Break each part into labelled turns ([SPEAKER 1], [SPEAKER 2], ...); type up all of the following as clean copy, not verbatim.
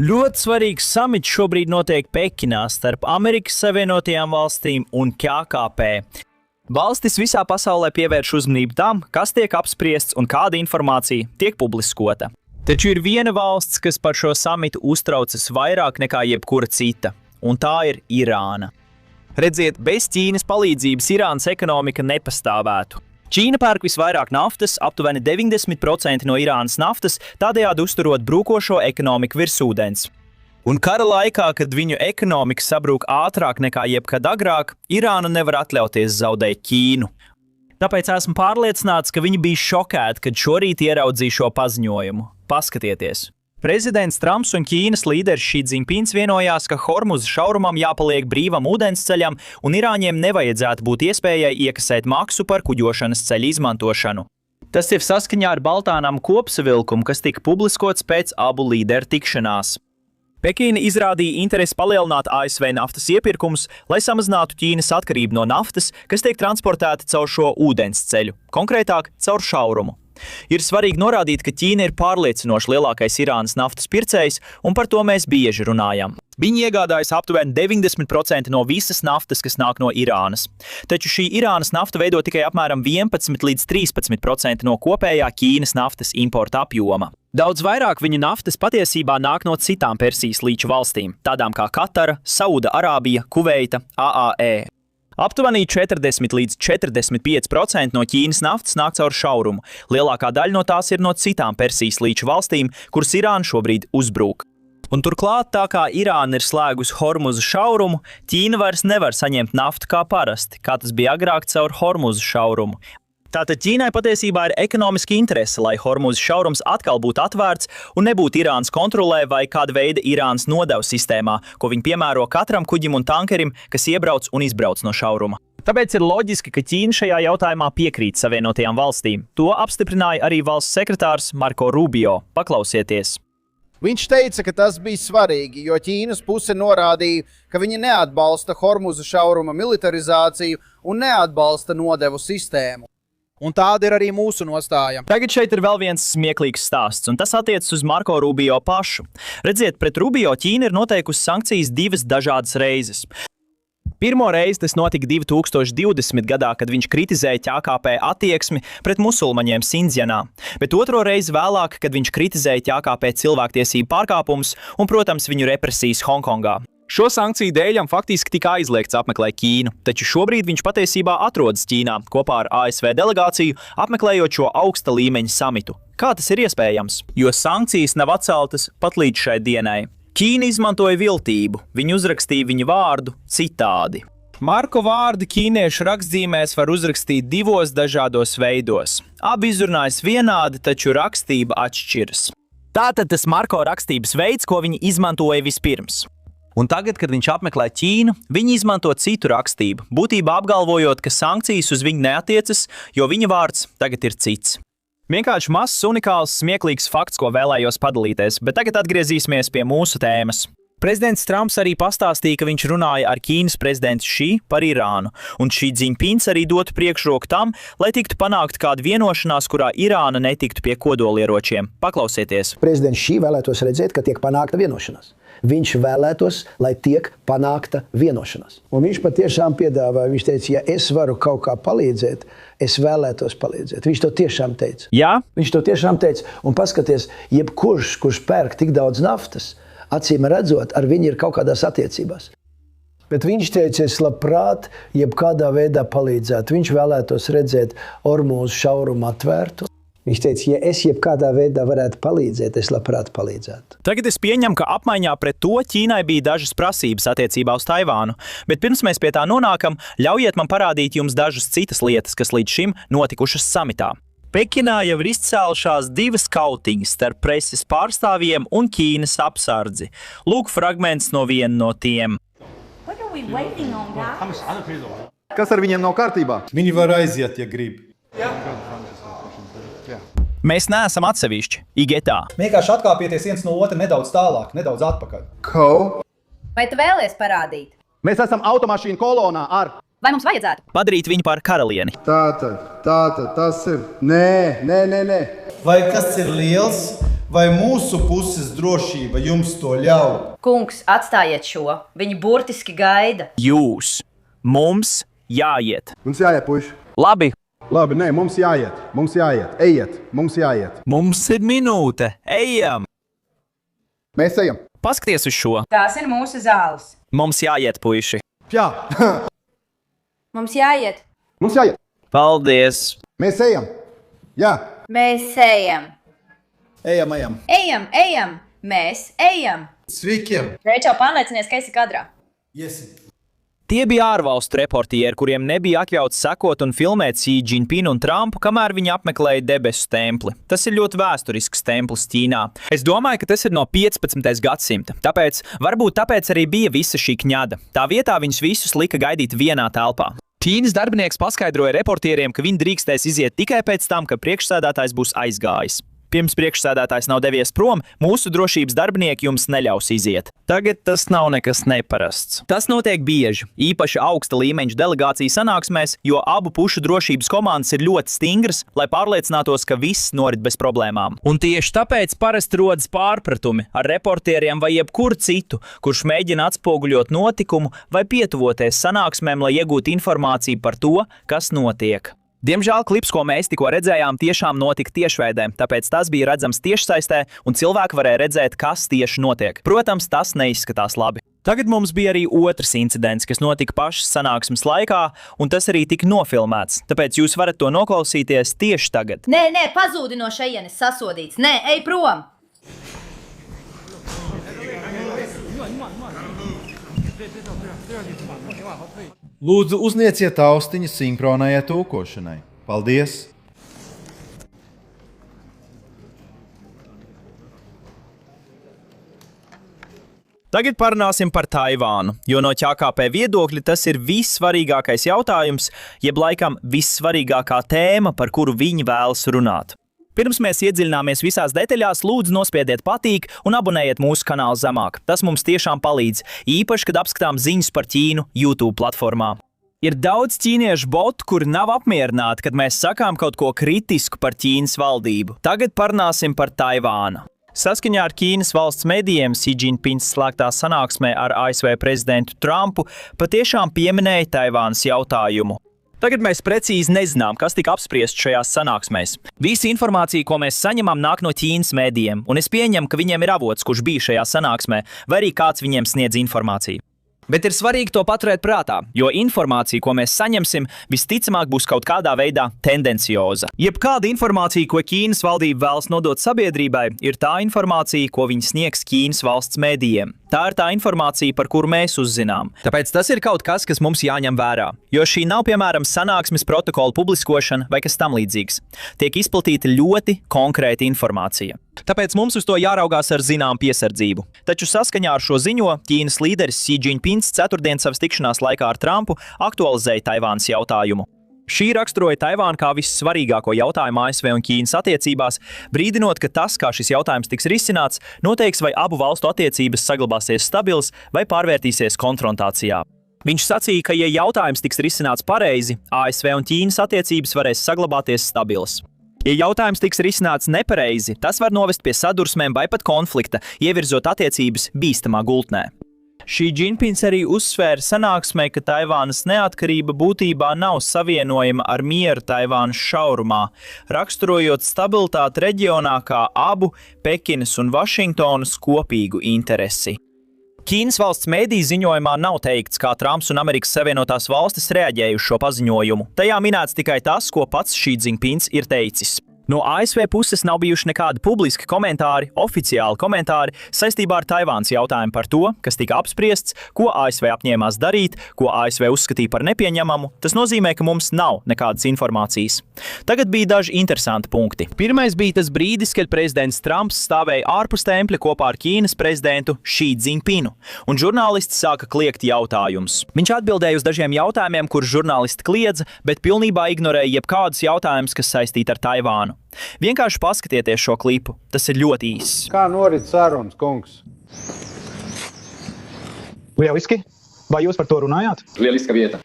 [SPEAKER 1] Ļoti svarīgs samits šobrīd notiek Pekinā starp Amerikas Savienotajām valstīm un KKP. Valstis visā pasaulē pievērš uzmanību tam, kas tiek apspriests un kāda informācija tiek publiskota. Taču ir viena valsts, kas par šo samitu uztraucas vairāk nekā jebkura cita, un tā ir Irāna. Redziet, bez Ķīnas palīdzības Irānas ekonomika nepastāvētu. Ķīna pērk visvairāk naftas, aptuveni 90% no Irānas naftas, tādējādi uzturot brūkošo ekonomiku virs ūdens. Un kara laikā, kad viņu ekonomika sabrūk ātrāk nekā jebkad agrāk, Irāna nevar atļauties zaudēt Ķīnu. Tāpēc esmu pārliecināts, ka viņi bija šokēti, kad šorīt ieraudzīju šo paziņojumu. Paskatieties! Prezidents Trumps un Ķīnas līderis Xi Jinpings vienojās, ka Hormuza šaurumam jāpaliek brīvam ūdensceļam un Irāņiem nevajadzētu būt iespējai iekasēt maksu par kuģošanas ceļu izmantošanu. Tas ir saskaņā ar Baltānam kopsavilkumu, kas tika publiskots pēc abu līderu tikšanās. Pekīna izrādīja interesi palielināt ASV naftas iepirkumus, lai samazinātu Ķīnas atkarību no naftas, kas tiek transportēta caur šo ūdensceļu, konkrētāk caur šaurumu. Ir svarīgi norādīt, ka Ķīna ir pārliecinoši lielākais Irānas naftas pircējs, un par to mēs bieži runājam. Viņi iegādājas aptuveni 90% no visas naftas, kas nāk no Irānas. Taču šī Irānas nafta veido tikai apmēram 11 līdz 13% no kopējā Ķīnas naftas importa apjoma. Daudz vairāk viņa naftas patiesībā nāk no citām Persijas līča valstīm, tādām kā Katara, Sauda Arābija, Kuveita, AAE. Aptuveni 40 līdz 45% no Ķīnas naftas nāk caur šaurumu. Lielākā daļa no tās ir no citām Persijas līča valstīm, kuras Irāna šobrīd uzbrūk. Un turklāt, tā kā Irāna ir slēgusi Hormuza šaurumu, Ķīna vairs nevar saņemt naftu kā parasti, kā tas bija agrāk caur Hormuza šaurumu. Tātad Ķīnai patiesībā ir ekonomiski interese, lai Hormuza šaurums atkal būtu atvērts un nebūtu Irānas kontrolē vai kāda veida Irānas nodevu sistēmā, ko viņi piemēro katram kuģim un tankerim, kas iebrauc un izbrauc no šauruma. Tāpēc ir loģiski, ka Ķīna šajā jautājumā piekrīt Savienotajām valstīm. To apstiprināja arī valsts sekretārs Marco Rubio. Paklausieties!
[SPEAKER 2] Viņš teica, ka tas bija svarīgi, jo Ķīnas puse norādīja, ka viņi neatbalsta Hormuza šauruma militarizāciju un neatbalsta nodevu sistēmu. Un tāda ir arī mūsu nostāja.
[SPEAKER 1] Tagad šeit ir vēl viens smieklīgs stāsts, un tas attiecas uz Marco Rubio pašu. Redziet, pret Rubio Ķīna ir noteikusi sankcijas divas dažādas reizes. Pirmo reizi tas notika 2020. gadā, kad viņš kritizēja KKP attieksmi pret musulmaņiem Sindzjanā, bet otro reizi vēlāk, kad viņš kritizēja KKP cilvēktiesību pārkāpumus un, protams, viņu represijas Hongkongā. Šo sankciju dēļam faktiski tika aizliegts apmeklēt Ķīnu, taču šobrīd viņš patiesībā atrodas Ķīnā kopā ar ASV delegāciju, apmeklējot šo augsta līmeņa samitu. Kā tas ir iespējams? Jo sankcijas nav atceltas pat līdz šai dienai. Ķīna izmantoja viltību, viņi uzrakstīja viņa vārdu citādi. Marko vārdu ķīniešu rakstzīmēs var uzrakstīt divos dažādos veidos. Abi izrunājas vienādi, taču rakstība atšķiras. Tātad tas Marko rakstības veids, ko viņi izmantoja vispirms. Un tagad, kad viņš apmeklē Ķīnu, viņi izmanto citu rakstību, būtībā apgalvojot, ka sankcijas uz viņu neatiecas, jo viņa vārds tagad ir cits. Vienkārši mazs, unikāls, smieklīgs fakts, ko vēlējos padalīties, bet tagad atgriezīsimies pie mūsu tēmas. Prezidents Trumps arī pastāstīja, ka viņš runāja ar Ķīnas prezidentu Xi par Irānu, un Xi Jinpings arī dotu priekšroku tam, lai tiktu panākt kāda vienošanās, kurā Irāna netiktu pie kodolieročiem. Paklausieties!
[SPEAKER 3] Prezidents Xi vēlētos redzēt, ka tiek panākta vienošanās. Viņš vēlētos, lai tiek panākta vienošanās. Un viņš patiešām piedāvāja, viņš teica, ja es varu kaut kā palīdzēt, es vēlētos palīdzēt. Viņš to tiešām teica.
[SPEAKER 1] Jā?
[SPEAKER 3] Viņš to tiešām teica. Un paskaties, jebkurš, kurš pērk tik daudz naftas, acīm redzot, ar viņu ir kaut kādās attiecībās. Bet viņš teica, es labprāt jebkādā veidā palīdzētu. Viņš vēlētos redzēt Hormuza šaurumu atvērtu. Viņš teica, ja es jebkādā veidā varētu palīdzēt, es labprāt palīdzētu.
[SPEAKER 1] Tagad es pieņemu, ka apmaiņā pret to Ķīnai bija dažas prasības attiecībā uz Taivānu, bet pirms mēs pie tā nonākam, ļaujiet man parādīt jums dažas citas lietas, kas līdz šim notikušas samitā. Pekinā jau ir izcēlušās divas kautiņas starp preses pārstāvjiem un Ķīnas apsardzi. Lūk fragments no viena no tiem.
[SPEAKER 4] Kas ar viņiem nav kārtībā?
[SPEAKER 5] Viņi var aiziet, ja grib.
[SPEAKER 1] Mēs neesam atsevišķi, igetā.
[SPEAKER 6] Vienkārši atkāpieties viens no otra nedaudz tālāk, nedaudz atpakaļ.
[SPEAKER 7] Vai tu vēlies parādīt?
[SPEAKER 4] Mēs esam automašīnu kolonā ar...
[SPEAKER 7] Vai mums vajadzētu?
[SPEAKER 1] Padarīt viņu par karalieni.
[SPEAKER 4] Tātad, tas ir... Nē.
[SPEAKER 5] Vai kas ir liels, Vai mūsu puses drošība jums to ļauj?
[SPEAKER 7] Kungs, atstājiet šo. Viņi burtiski gaida.
[SPEAKER 1] Jūs. Mums jāiet.
[SPEAKER 4] Mums jāiet, puiši.
[SPEAKER 1] Labi.
[SPEAKER 4] Labi, nē, mums jāiet. Mums jāiet. Ejiet, mums jāiet.
[SPEAKER 1] Mums ir minūte. Ejam!
[SPEAKER 4] Mēs ejam.
[SPEAKER 1] Paskaties uz šo.
[SPEAKER 7] Tās ir mūsu zāles.
[SPEAKER 1] Mums jāiet, puiši.
[SPEAKER 4] Jā.
[SPEAKER 7] Mums jāiet.
[SPEAKER 4] Mums jāiet.
[SPEAKER 1] Paldies!
[SPEAKER 4] Mēs ejam. Jā.
[SPEAKER 7] Mēs ejam.
[SPEAKER 2] Ejam, ejam.
[SPEAKER 7] Ejam, ejam. Mēs ejam.
[SPEAKER 5] Sveikiem!
[SPEAKER 7] Reičau, pārliecinies, ka esi kadrā.
[SPEAKER 5] Iesim.
[SPEAKER 1] Tie bija ārvalstu reportieri, kuriem nebija atļauts sekot un filmēt Xi Jinpingu un Trumpu, kamēr viņi apmeklēja debesu templi. Tas ir ļoti vēsturisks templis Ķīnā. Es domāju, ka tas ir no 15. gadsimta. Varbūt tāpēc arī bija visa šī kņada. Tā vietā viņus visus lika gaidīt vienā telpā. Ķīnas darbinieks paskaidroja reportieriem, ka viņi drīkstēs iziet tikai pēc tam, kad priekšsēdētājs būs aizgājis. Pirms priekšsēdētājs nav devies prom, mūsu drošības darbinieki jums neļaus iziet. Tagad tas nav nekas neparasts. Tas notiek bieži, īpaši augsta līmeņa delegāciju sanāksmēs, jo abu pušu drošības komandas ir ļoti stingras, lai pārliecinātos, ka viss norit bez problēmām. Un tieši tāpēc parasti rodas pārpratumi ar reportieriem vai jebkuru citu, kurš mēģina atspoguļot notikumu vai pietuvoties sanāksmēm, lai iegūtu informāciju par to, kas notiek. Diemžēl klips, ko mēs tikko redzējām, tiešām notika tiešveidē, tāpēc tas bija redzams tiešsaistē un cilvēki varēja redzēt, kas tieši notiek. Protams, tas neizskatās labi. Tagad mums bija arī otrs incidents, kas notika pašas sanāksmes laikā, un tas arī tika nofilmēts, tāpēc jūs varat to noklausīties tieši tagad.
[SPEAKER 7] Nē, pazūdi no šejienes, sasodīts. Nē, ej prom!
[SPEAKER 5] Lūdzu, uzlieciet austiņas sinhronajai tulkošanai. Paldies!
[SPEAKER 1] Tagad parunāsim par Taivānu, jo no ČKP viedokļa tas ir vissvarīgākais jautājums, jeb laikam vissvarīgākā tēma, par kuru viņi vēlas runāt. Pirms mēs iedziļināmies visās detaļās, lūdzu nospiediet patīk un abonējiet mūsu kanālu zemāk. Tas mums tiešām palīdz, īpaši, kad apskatām ziņas par Ķīnu YouTube platformā. Ir daudz ķīniešu botu, kuri nav apmierināti, kad mēs sakām kaut ko kritisku par Ķīnas valdību. Tagad parunāsim par Taivānu. Saskaņā ar Ķīnas valsts medijiem Xi Jinpings slēgtā sanāksmē ar ASV prezidentu Trumpu patiešām pieminēja Taivānas jautājumu. Tagad mēs precīzi nezinām, kas tika apspriests šajās sanāksmēs. Visa informācija, ko mēs saņemam, nāk no Ķīnas medijiem, un es pieņemu, ka viņiem ir avots, kurš bija šajā sanāksmē, vai arī kāds viņiem sniedz informāciju. Bet ir svarīgi to paturēt prātā, jo informācija, ko mēs saņemsim, visticamāk būs kaut kādā veidā tendencioza. Jebkāda informācija, ko Ķīnas valdība vēlas nodot sabiedrībai, ir tā informācija, ko viņi sniegs Ķīnas valsts medijiem. Tā ir tā informācija, par kuru mēs uzzinām. Tāpēc tas ir kaut kas, kas mums jāņem vērā. Jo šī nav, piemēram, sanāksmes protokola publiskošana vai kas tam līdzīgs. Tiek izplatīta ļoti konkrēta informācija. Tāpēc mums uz to jāraugās ar zinām piesardzību. Taču saskaņā ar šo ziņo Ķīnas līderis Xi Jinpings ceturtdien savas tikšanās laikā ar Trumpu aktualizēja Taivānas jautājumu. Šī raksturoja Taivānu kā vissvarīgāko jautājumu ASV un Ķīnas attiecībās, brīdinot, ka tas, kā šis jautājums tiks risināts, noteiks, vai abu valstu attiecības saglabāsies stabils vai pārvērtīsies konfrontācijā. Viņš sacīja, ka, ja jautājums tiks risināts pareizi, ASV un Ķīnas attiecības varēs saglabāties stabilas. Ja jautājums tiks risināts nepareizi, tas var novest pie sadursmēm vai pat konflikta, ievirzot attiecības bīstamā gultnē. Xi Jinpings arī uzsvēra sanāksmē, ka Taivānas neatkarība būtībā nav savienojama ar mieru Taivānas šaurumā, raksturojot stabilitāti reģionā kā abu Pekinas un Vašingtonas kopīgu interesi. Ķīnas valsts mediju ziņojumā nav teikts, kā Trumps un Amerikas Savienotās valstis reaģēja uz šo paziņojumu. Tajā minēts tikai tas, ko pats Xi Jinpings ir teicis. No ASV puses nav bijuši nekādi publiski komentāri, oficiāli komentāri saistībā ar Taivānas jautājumu par to, kas tika apspriests, ko ASV apņēmās darīt, ko ASV uzskatīja par nepieņemamu. Tas nozīmē, ka mums nav nekādas informācijas. Tagad bija daži interesanti punkti. Pirmais bija tas brīdis, kad prezidents Trumps stāvēja ārpus tempļa kopā ar Ķīnas prezidentu Xi Jinpingu, un žurnālisti sāka kliegt jautājumus. Viņš atbildēja uz dažiem jautājumiem, kurus žurnālisti kliedza, bet pilnībā ignorēja jebkādus jautājumus, kas saistīti ar Taivānu. Vienkārši paskatieties šo klipu, tas ir ļoti īss.
[SPEAKER 4] Kā norit sarunas, kungs?
[SPEAKER 6] Lieliski. Vai jūs par to runājāt?
[SPEAKER 8] Lieliska vieta.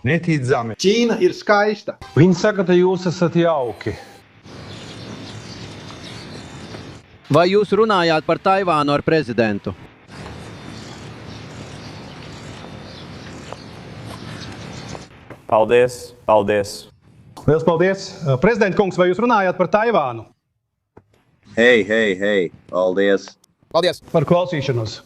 [SPEAKER 4] Neticami. Ķīna ir skaista.
[SPEAKER 9] Viņi saka, ka jūs esat jauki.
[SPEAKER 8] Vai jūs runājāt par Taivānu ar prezidentu?
[SPEAKER 9] Paldies, paldies.
[SPEAKER 4] Liels paldies! Prezident kungs, vai jūs runājāt par Taivānu?
[SPEAKER 10] Hei, paldies!
[SPEAKER 2] Paldies!
[SPEAKER 4] Par klausīšanos!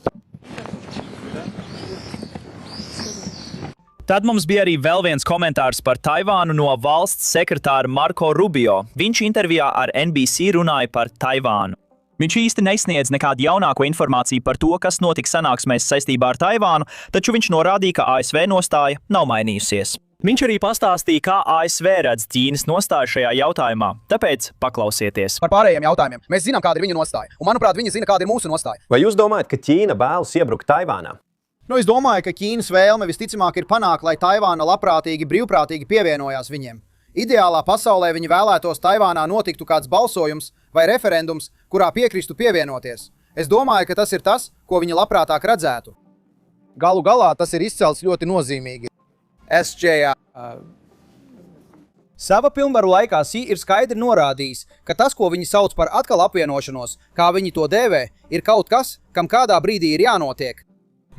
[SPEAKER 1] Tad mums bija arī vēl viens komentārs par Taivānu no valsts sekretāra Marko Rubio. Viņš intervijā ar NBC runāja par Taivānu. Viņš īsti nesniedz nekādu jaunāko informāciju par to, kas notiks sanāksmēs saistībā ar Taivānu, taču viņš norādīja, ka ASV nostāja nav mainījusies. Viņš arī pastāstīja, kā ASV redz Ķīnas nostāju šajā jautājumā, tāpēc paklausieties.
[SPEAKER 2] Par pārējiem jautājumiem. Mēs zinām, kāda ir viņa nostāja. Un, manuprāt, viņi zina, kāda ir mūsu nostāja.
[SPEAKER 9] Vai jūs domājat, ka Ķīna vēlas iebrukt Taivānā?
[SPEAKER 2] Es domāju, ka Ķīnas vēlme visticamāk ir panākt, lai Taivāna labprātīgi, brīvprātīgi pievienojās viņiem. Ideālā pasaulē viņi vēlētos Taivānā notiktu kāds balsojums vai referendums, kurā piekristu pievienoties. Es domāju, ka tas ir tas, ko viņi labprātāk redzētu. Galu galā tas ir izcelts ļoti nozīmīgi. SJA. Sava pilnvaru laikā Xi ir skaidri norādījis, ka tas, ko viņi sauc par atkal apvienošanos, kā viņi to dēvē, ir kaut kas, kam kādā brīdī ir jānotiek.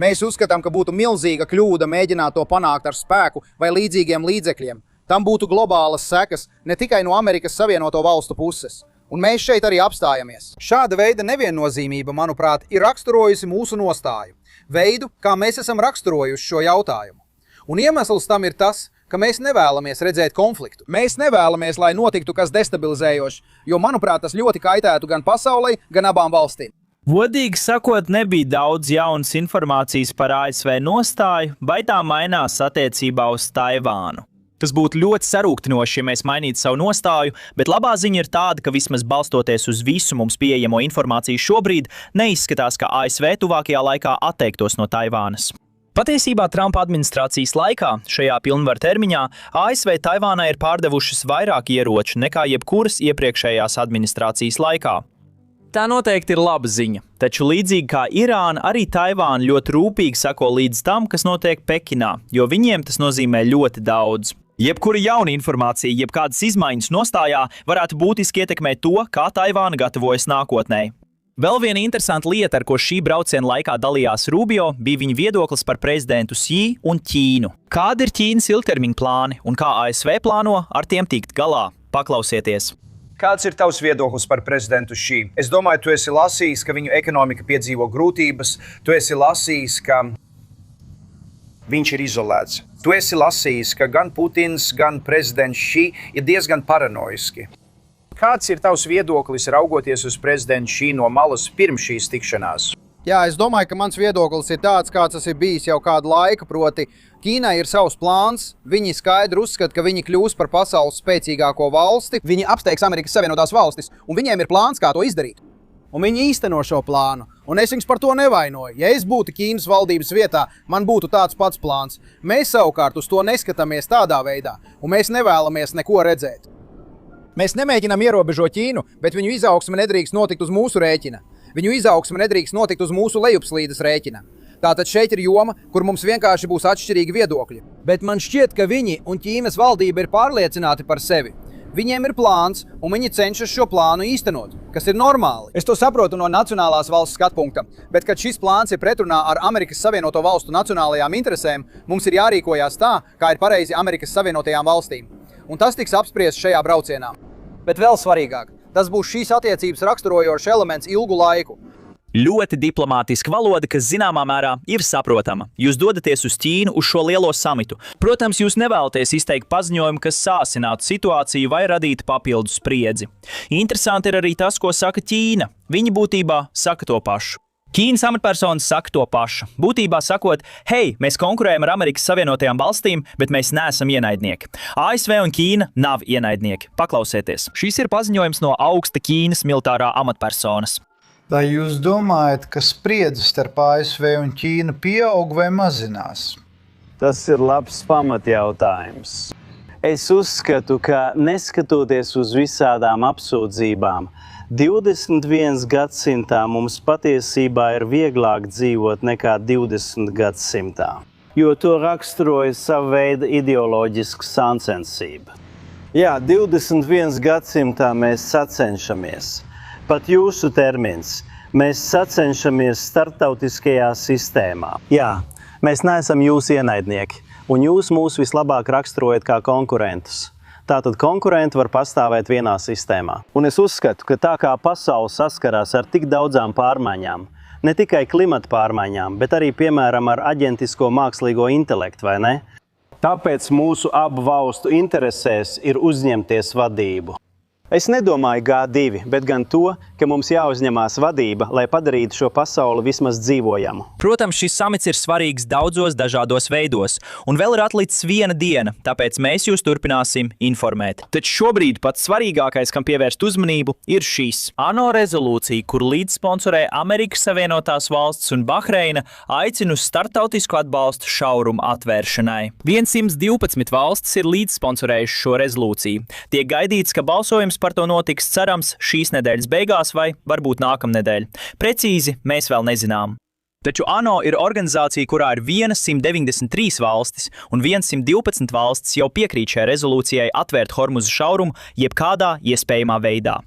[SPEAKER 2] Mēs uzskatām, ka būtu milzīga kļūda mēģināt to panākt ar spēku vai līdzīgiem līdzekļiem. Tam būtu globālas sekas ne tikai no Amerikas Savienoto Valstu puses. Un mēs šeit arī apstājamies. Šāda veida neviennozīmība, manuprāt, ir raksturojusi mūsu nostāju. Veidu, kā mēs esam raksturojuši šo jautājumu. Un iemesls tam ir tas, ka mēs nevēlamies redzēt konfliktu. Mēs nevēlamies, lai notiktu kas destabilizējošs, jo, manuprāt, tas ļoti kaitētu gan pasaulei, gan abām valstīm.
[SPEAKER 1] Godīgi sakot, nebija daudz jaunas informācijas par ASV nostāju, vai tā mainās attiecībā uz Taivānu. Tas būtu ļoti sarūktinoši, ja mēs mainītu savu nostāju, bet labā ziņa ir tāda, ka vismaz balstoties uz visu mums pieejamo informāciju šobrīd, neizskatās, ka ASV tuvākajā laikā atteiktos no Taivānas. Patiesībā Trumpa administrācijas laikā, šajā pilnvaru termiņā, ASV Taivānai ir pārdevušas vairāk ieroču nekā jebkuras iepriekšējās administrācijas laikā. Tā noteikti ir laba ziņa, taču līdzīgi kā Irāna, arī Taivāna ļoti rūpīgi sako līdz tam, kas notiek Pekinā, jo viņiem tas nozīmē ļoti daudz. Jebkura jauna informācija, jebkādas izmaiņas nostājā varētu būtiski ietekmēt to, kā Taivāna gatavojas nākotnē. Vēl viena interesanta lieta, ar ko šī brauciena laikā dalījās Rubio, bija viņa viedoklis par prezidentu Xi un Ķīnu. Kādi ir Ķīnas ilgtermiņa plāni un kā ASV plāno ar tiem tikt galā? Paklausieties!
[SPEAKER 2] Kāds ir tavs viedoklis par prezidentu Xi? Es domāju, tu esi lasījis, ka viņu ekonomika piedzīvo grūtības, tu esi lasījis, ka viņš ir izolēts. Tu esi lasījis, ka gan Putins, gan prezidents Xi ir diezgan paranoiski. Kāds ir tavs viedoklis raugoties uz prezidentu Xi no malas pirms šīs tikšanās? Jā, es domāju, ka mans viedoklis ir tāds, kāds tas ir bijis jau kādu laiku, proti Ķīnai ir savs plāns, viņi skaidri uzskata, ka viņi kļūs par pasaules spēcīgāko valsti, viņi apsteigs Amerikas Savienotās valstis, un viņiem ir plāns, kā to izdarīt. Un viņi īsteno šo plānu, un es viņus par to nevainoju. Ja es būtu Ķīnas valdības vietā, man būtu tāds pats plāns. Mēs savukārt uz to neskatāmies tādā veidā, un mēs nevēlamies neko redzēt. Mēs nemēģinām ierobežot Ķīnu, bet viņu izaugsme nedrīkst notikt uz mūsu rēķina. Viņu izaugsme nedrīkst notikt uz mūsu lejupslīdes rēķina. Tātad šeit ir joma, kur mums vienkārši būs atšķirīgi viedokļi. Bet man šķiet, ka viņi un Ķīnas valdība ir pārliecināti par sevi. Viņiem ir plāns, un viņi cenšas šo plānu īstenot, kas ir normāli. Es to saprotu no nacionālās valsts skatpunkta, bet, kad šis plāns ir pretrunā ar Amerikas Savienoto Valstu nacionālajām interesēm, mums ir jārīkojās tā, kā ir pareizi Amerikas Savienotajām valstīm. Un tas tiks apspriests šajā braucienā. Bet vēl svarīgāk, tas būs šīs attiecības raksturojošs elements ilgu laiku.
[SPEAKER 1] Ļoti diplomātiska valoda, kas zināmā mērā ir saprotama. Jūs dodaties uz Ķīnu uz šo lielo samitu. Protams, jūs nevēlaties izteikt paziņojumu, kas sāsinātu situāciju vai radītu papildus spriedzi. Interesanti ir arī tas, ko saka Ķīna. Viņi būtībā saka to pašu. Ķīnas amatpersonas saka to pašu. Būtībā sakot, hei, mēs konkurējam ar Amerikas Savienotajām valstīm, bet mēs neesam ienaidnieki. ASV un Ķīna nav ienaidnieki. Paklausieties. Šis ir paziņojums no augsta Ķīnas militārā amatpersonas.
[SPEAKER 11] Vai jūs domājat, ka spriedze starp ASV un Ķīnu pieaug vai mazinās?
[SPEAKER 12] Tas ir labs pamatjautājums. Es uzskatu, ka neskatoties uz visādām apsūdzībām, 21. gadsimtā mums patiesībā ir vieglāk dzīvot nekā 20. gadsimtā, jo to raksturoja sava veida ideoloģiska sāncensība. Jā, 21. gadsimtā mēs sacenšamies. pat jūsu termins. Mēs sacenšamies starptautiskajā sistēmā. Jā, mēs neesam jūsu ienaidnieki, un jūs mūs vislabāk raksturojat kā konkurentus. Tātad konkurenti var pastāvēt vienā sistēmā. Un es uzskatu, ka tā kā pasaule saskarās ar tik daudzām pārmaiņām, ne tikai klimata pārmaiņām, bet arī, piemēram, ar aģentisko mākslīgo intelektu, vai ne? Tāpēc mūsu abu valstu interesēs ir uzņemties vadību. Es nedomāju G2, bet gan to, ka mums jāuzņemās vadība, lai padarītu šo pasauli vismaz dzīvojamu.
[SPEAKER 1] Protams, šis samits ir svarīgs daudzos dažādos veidos, un vēl ir atlicis viena diena, tāpēc mēs jūs turpināsim informēt. Taču šobrīd pats svarīgākais, kam pievērst uzmanību, ir šīs ANO rezolūcija, kur līdzsponsorē Amerikas Savienotās valstis un Bahreina aicina uz startautisku atbalstu šaurumu atvēršanai. 112 valstis ir līdzsponsorējuši šo rezolūciju. Tiek gaidīts, ka balsojums par to notiks cerams šīs nedēļas beigās vai varbūt nākamnedēļ. Precīzi mēs vēl nezinām. Taču ANO ir organizācija, kurā ir 193 valstis, un 112 valstis jau piekrīt šai rezolūcijai atvērt Hormuza šaurumu jebkādā iespējamā veidā.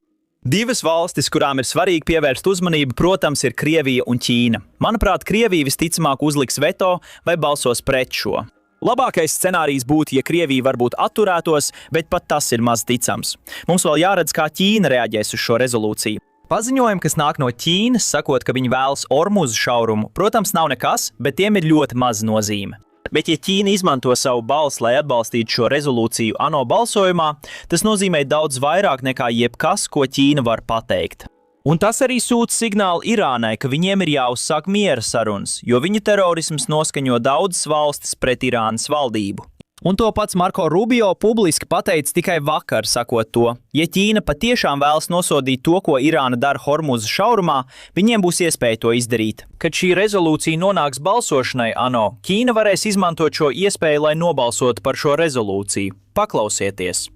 [SPEAKER 1] Divas valstis, kurām ir svarīgi pievērst uzmanību, protams, ir Krievija un Ķīna. Manuprāt, Krievija visticamāk uzliks veto vai balsos pret šo. Labākais scenārijs būtu, ja Krievija varbūt atturētos, bet pat tas ir maz ticams. Mums vēl jāredz, kā Ķīna reaģēs uz šo rezolūciju. Paziņojumi, kas nāk no Ķīnas, sakot, ka viņi vēlas Hormuza šaurumu, protams, nav nekas, bet tiem ir ļoti maz nozīme. Bet ja Ķīna izmanto savu balsi, lai atbalstītu šo rezolūciju ANO balsojumā, tas nozīmē daudz vairāk nekā jebkas, ko Ķīna var pateikt. Un tas arī sūta signālu Irānai, ka viņiem ir jāuzsāk miera sarunas, jo viņu terorisms noskaņo daudzas valstis pret Irānas valdību. Un to pats Marko Rubio publiski pateica tikai vakar, sakot to, ja Ķīna patiešām vēlas nosodīt to, ko Irāna dara Hormuza šaurumā, viņiem būs iespēja to izdarīt. Kad šī rezolūcija nonāks balsošanai ANO, Ķīna varēs izmantot šo iespēju, lai nobalsotu par šo rezolūciju. Paklausieties!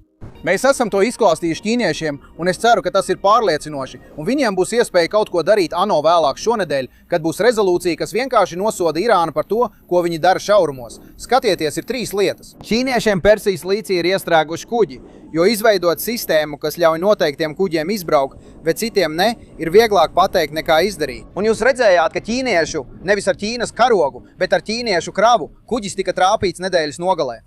[SPEAKER 2] Mēs esam to izklāstījuši ķīniešiem, un es ceru, ka tas ir pārliecinoši, un viņiem būs iespēja kaut ko darīt ANO vēlāk šonedēļ, kad būs rezolūcija, kas vienkārši nosoda Irānu par to, ko viņi dara šaurumos. Skatieties, ir 3 lietas. Ķīniešiem Persijas līcī ir iestrēguši kuģi, jo izveidot sistēmu, kas ļauj noteiktiem kuģiem izbraukt, bet citiem ne, ir vieglāk pateikt nekā izdarīt. Un jūs redzējāt, ka ķīniešu, nevis ar Ķīnas karogu, bet ar ķīniešu kravu, kuģis tika trāpīts nedēļas nogalē.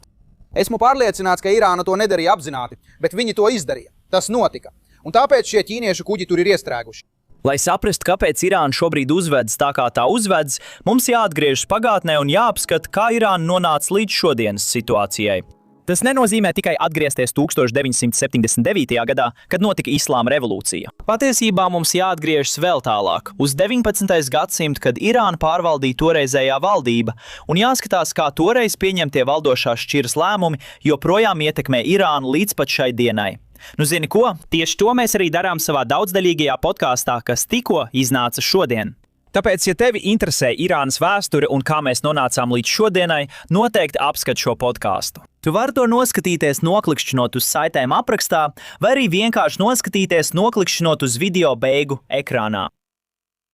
[SPEAKER 2] Esmu pārliecināts, ka Irāna to nedarīja apzināti, bet viņi to izdarīja. Tas notika. Un tāpēc šie ķīniešu kuģi tur ir iestrēguši.
[SPEAKER 1] Lai saprastu, kāpēc Irāna šobrīd uzvedas tā, kā tā uzvedas, mums jāatgriežas pagātnē un jāapskata, kā Irāna nonāca līdz šodienas situācijai. Tas nenozīmē tikai atgriezties 1979. gadā, kad notika Islāma revolūcija. Patiesībā mums jāatgriežas vēl tālāk, uz 19. gadsimtu, kad Irāna pārvaldīja toreizējā valdība, un jāskatās, kā toreiz pieņemtie valdošās šķiras lēmumi joprojām ietekmē Irānu līdz pat šai dienai. Nu zini ko? Tieši to mēs arī darām savā daudzdaļīgajā podkāstā, kas tikko iznāca šodien. Tāpēc, ja tevi interesē Irānas vēsture un kā mēs nonācām līdz šodienai, noteikti apskat šo podkāstu. Tu vari to noskatīties noklikšķinot uz saitēm aprakstā, vai arī vienkārši noskatīties noklikšķinot uz video beigu ekrānā.